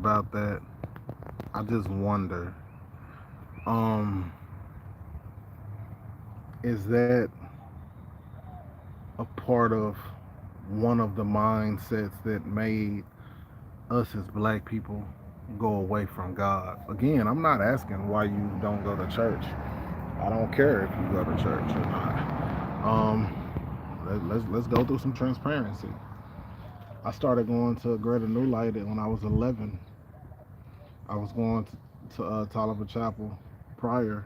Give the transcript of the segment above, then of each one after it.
about that, I just wonder, um, is that a part of one of the mindsets that made us as black people go away from God? Again, I'm not asking why you don't go to church. I don't care if you go to church or not. Let's go through some transparency. I started going to Greater New Light when I was 11. I was going to Tolliver Chapel prior.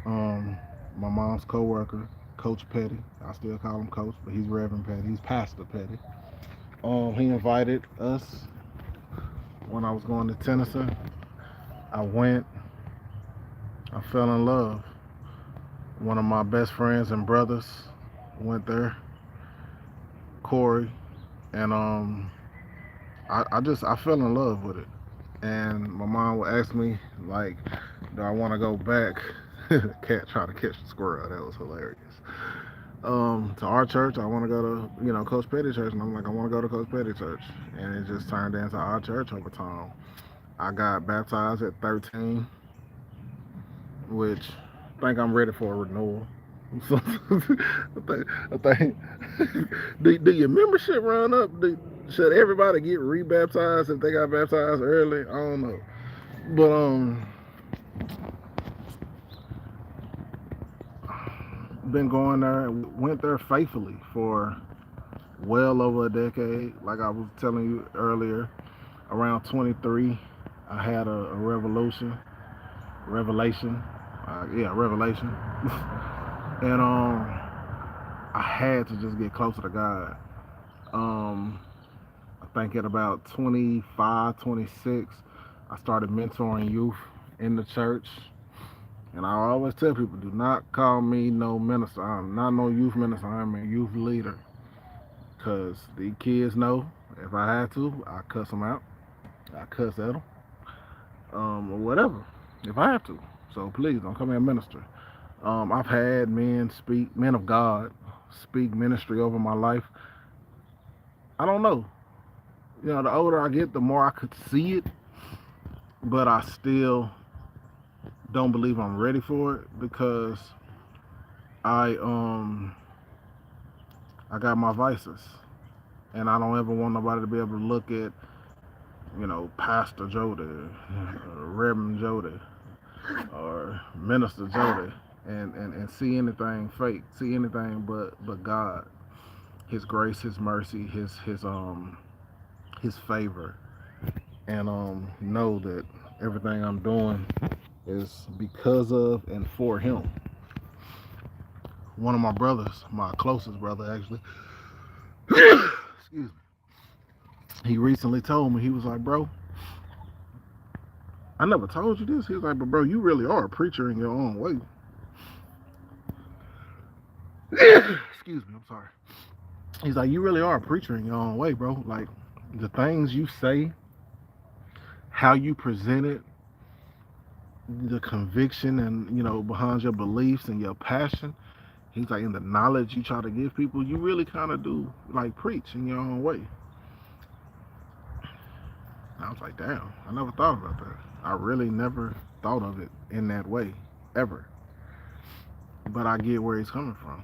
Um, my mom's coworker, Coach Petty. I still call him Coach, but he's Reverend Petty. He's Pastor Petty. He invited us when I was going to Tennessee. I went. I fell in love. One of my best friends and brothers went there, Corey, and I fell in love with it. And my mom would ask me like, do I want to go back? Cat trying to catch the squirrel. That was hilarious. To our church, I want to go to Coach Petty Church, and I'm like, I want to go to Coach Petty Church, and it just turned into our church over time. I got baptized at 13, which I think I'm ready for a renewal. So, I think do your membership run up? Should everybody get rebaptized if they got baptized early? I don't know, but been going there. Went there faithfully for well over a decade. Like I was telling you earlier, around 23, I had a revelation. Revelation, and I had to just get closer to God. Um, I think at about 25, 26, I started mentoring youth in the church. And I always tell people, do not call me no minister. I'm not no youth minister. I'm a youth leader. Because the kids know if I had to, I cuss them out. I cuss at them. Or whatever, if I have to. So please don't come here and minister. I've had men of God, speak ministry over my life. I don't know. The older I get, the more I could see it. But I still don't believe I'm ready for it because I I got my vices, and I don't ever want nobody to be able to look at Pastor Jody, Reverend Jody, or Minister Jody, and see anything fake, see anything but God, His grace, His mercy, His favor, and know that everything I'm doing is because of and for Him. One of my brothers, my closest brother actually, excuse me, he recently told me, he was like, bro, I never told you this. He was like, but bro, you really are a preacher in your own way. Excuse me, I'm sorry. He's like, you really are a preacher in your own way, bro. Like, the things you say, how you present it, the conviction and, behind your beliefs and your passion. He's like, in the knowledge you try to give people, you really kind of do, like, preach in your own way. And I was like, damn, I never thought about that. I really never thought of it in that way, ever. But I get where he's coming from.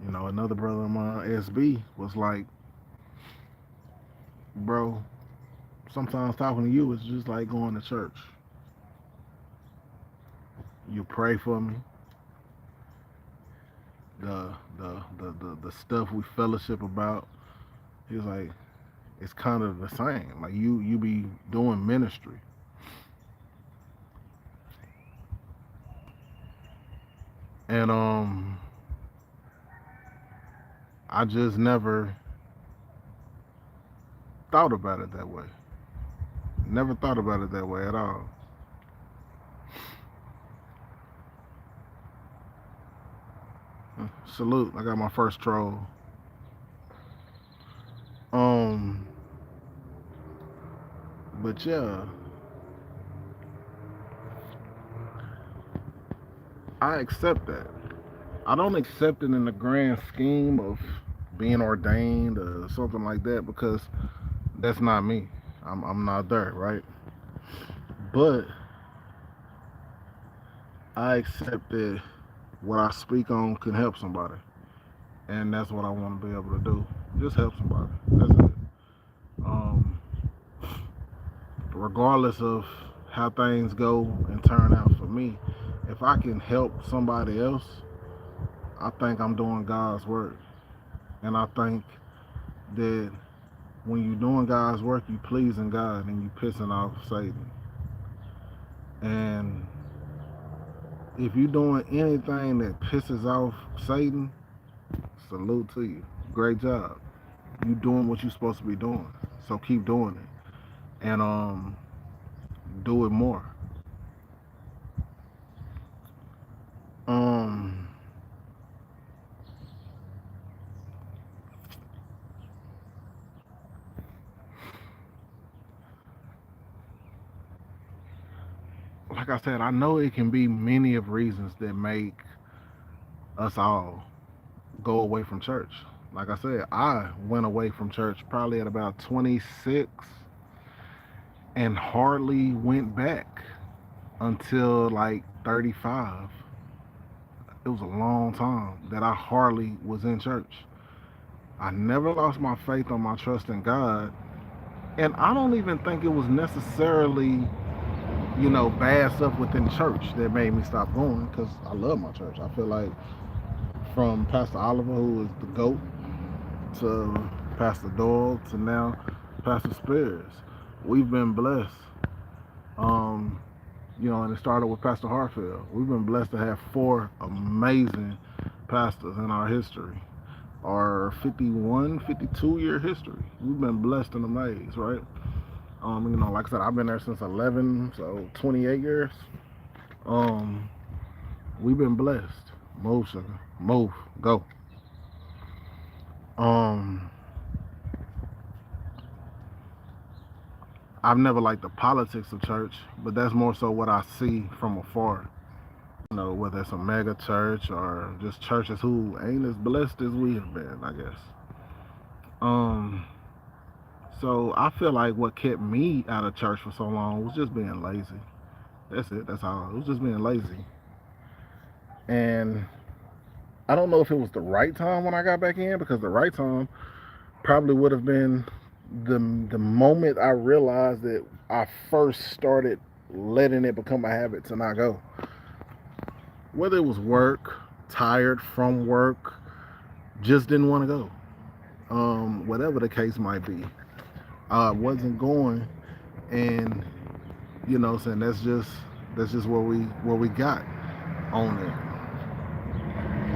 Another brother of mine, SB, was like, bro, sometimes talking to you is just like going to church. You pray for me. The stuff we fellowship about, he was like, it's kind of the same. Like you be doing ministry. And I just never thought about it that way. Never thought about it that way at all. Salute. I got my first troll. Um, but yeah, I accept that. I don't accept it in the grand scheme of being ordained or something like that because that's not me. I'm not there, right? But I accept that what I speak on can help somebody, and that's what I want to be able to do. Just help somebody. That's it. Um, Regardless of how things go and turn out for me, if I can help somebody else, I think I'm doing God's work. And I think that when you're doing God's work, you pleasing God and you pissing off Satan. And if you're doing anything that pisses off Satan, salute to you. Great job. You doing what you're supposed to be doing. So keep doing it. And do it more. Um like I said, I know it can be many of reasons that make us all go away from church. Like I said, I went away from church probably at about 26 and hardly went back until like 35. It was a long time that I hardly was in church. I never lost my faith or my trust in God. And I don't even think it was necessarily, bad stuff within church that made me stop going because I love my church. I feel like from Pastor Oliver, who is the GOAT, to Pastor Doyle, to now Pastor Spears, we've been blessed. Um, and it started with Pastor Hartfield. We've been blessed to have four amazing pastors in our history, our 51, 52-year history. We've been blessed and amazed, right? Like I said, I've been there since 11, so 28 years. Um, we've been blessed. Move, sugar. Move. Go. Um, I've never liked the politics of church, but that's more so what I see from afar. Whether it's a mega church or just churches who ain't as blessed as we have been, I guess. Um, so I feel like what kept me out of church for so long was just being lazy. That's it. That's all. It was just being lazy. And I don't know if it was the right time when I got back in because the right time probably would have been the moment I realized that I first started letting it become a habit to not go. Whether it was work, tired from work, just didn't want to go. Whatever the case might be, I wasn't going, and saying that's just where we got on it,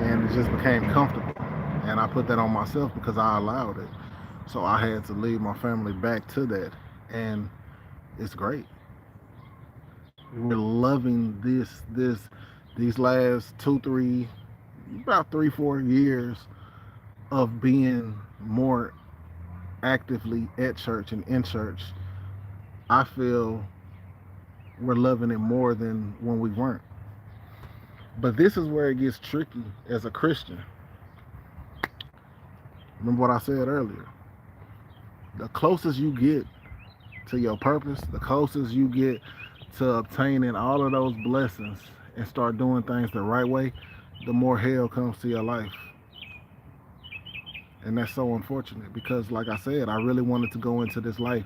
and it just became comfortable, and I put that on myself because I allowed it. So I had to lead my family back to that, and it's great. We're loving these last 2, 3, about 3, 4 years of being more actively at church and in church. I feel we're loving it more than when we weren't. But this is where it gets tricky as a Christian. Remember what I said earlier. The closest you get to your purpose, the closest you get to obtaining all of those blessings and start doing things the right way, the more hell comes to your life. And that's so unfortunate because, like I said, I really wanted to go into this life.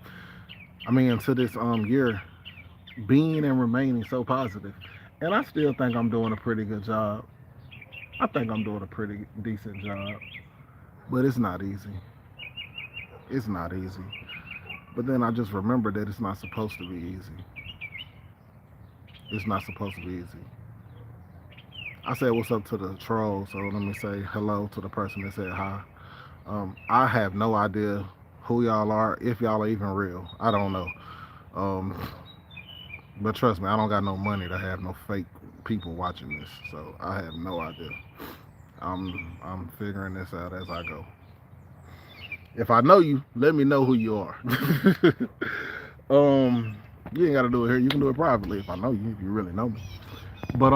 Into this year, being and remaining so positive. And I still think I'm doing a pretty good job. I think I'm doing a pretty decent job. But it's not easy. It's not easy. But then I just remember that it's not supposed to be easy. It's not supposed to be easy. I said what's up to the troll, so let me say hello to the person that said hi. I have no idea who y'all are, if y'all are even real. I don't know. Um, but trust me, I don't got no money to have no fake people watching this, so I have no idea. I'm figuring this out as I go. If I know you, let me know who you are. um, you ain't gotta do it here. You can do it privately if I know you, if you really know me. But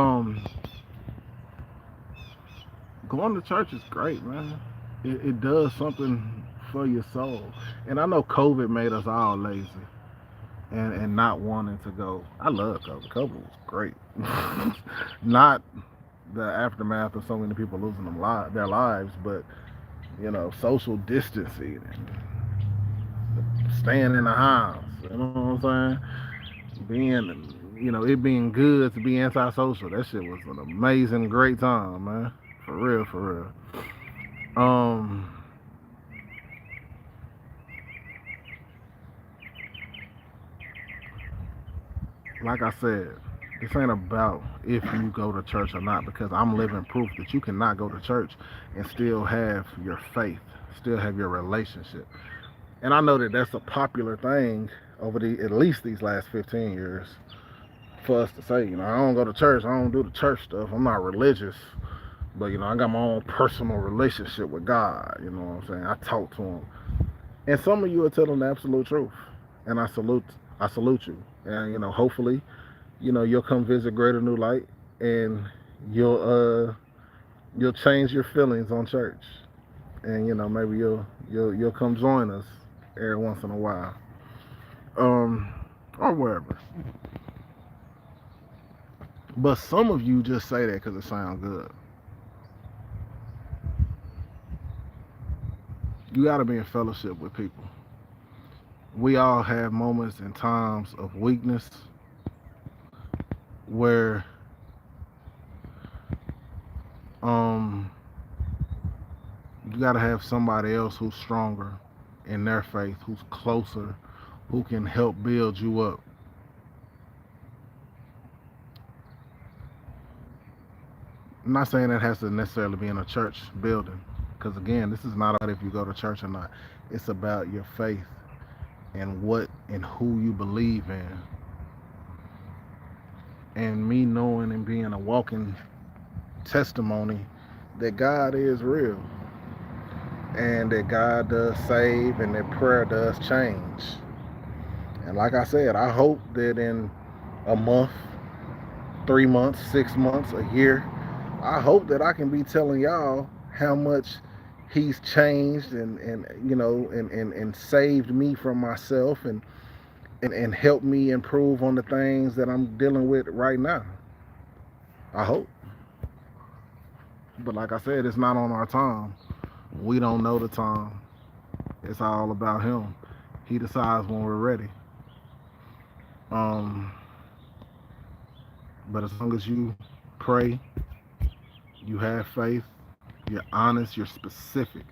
going to church is great, man. It does something for your soul. And I know COVID made us all lazy. and not wanting to go. I love COVID. COVID was great. Not the aftermath of so many people losing their lives, but social distancing and staying in the house. You know what I'm saying? It being good to be antisocial. That shit was an amazing, great time, man. For real, for real. Like I said, this ain't about if you go to church or not, because I'm living proof that you cannot go to church and still have your faith, still have your relationship. And I know that that's a popular thing over at least these last 15 years for us to say, I don't go to church, I don't do the church stuff, I'm not religious, but I got my own personal relationship with God. You know what I'm saying? I talk to Him, and some of you are telling the absolute truth, and I salute you, and hopefully, you'll come visit Greater New Light, and you'll change your feelings on church, and maybe you'll come join us every once in a while, or wherever. But some of you just say that because it sounds good. You got to be in fellowship with people. We all have moments and times of weakness where you got to have somebody else who's stronger in their faith, who's closer, who can help build you up. I'm not saying that has to necessarily be in a church building, because again, this is not about if you go to church or not. It's about your faith and what and who you believe in. And me knowing and being a walking testimony that God is real, and that God does save, and that prayer does change. And like I said, I hope that in a month, 3 months, 6 months, a year, I hope that I can be telling y'all how much He's changed and saved me from myself, and helped me improve on the things that I'm dealing with right now. I hope. But like I said, it's not on our time. We don't know the time. It's all about Him. He decides when we're ready. But as long as you pray, you have faith, you're honest, you're specific.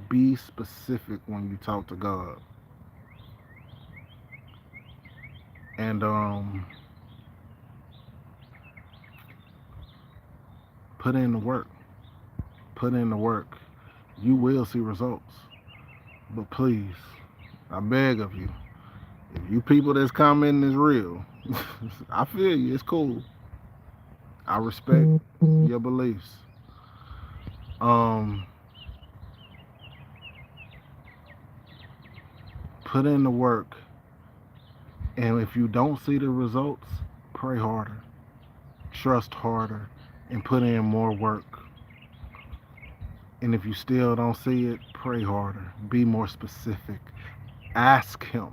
Be specific when you talk to God. And put in the work. Put in the work. You will see results. But please, I beg of you, if you people that's commenting is real, I feel you, it's cool. I respect your beliefs. Put in the work. And if you don't see the results, pray harder, trust harder, and put in more work. And if you still don't see it, pray harder, be more specific. Ask Him.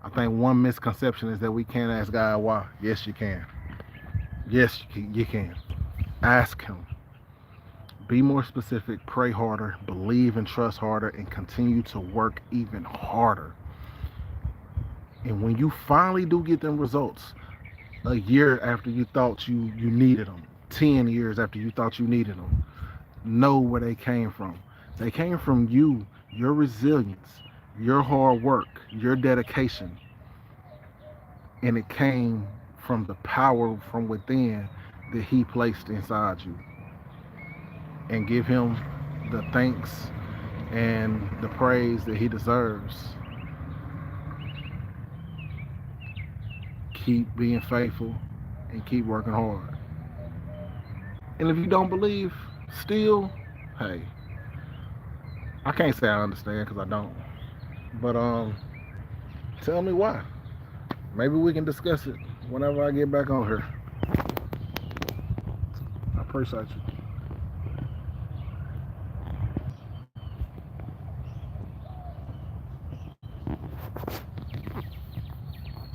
I think one misconception is that we can't ask God why. Yes, you can. Yes, you can. Ask Him. Be more specific, pray harder, believe and trust harder, and continue to work even harder. And when you finally do get them results, a year after you thought you needed them, 10 years after you thought you needed them, know where they came from. They came from you, your resilience, your hard work, your dedication. And it came from the power from within that He placed inside you. And give Him the thanks and the praise that He deserves. Keep being faithful and keep working hard. And if you don't believe, still, hey, I can't say I understand because I don't. But tell me why. Maybe we can discuss it whenever I get back on here. I appreciate you.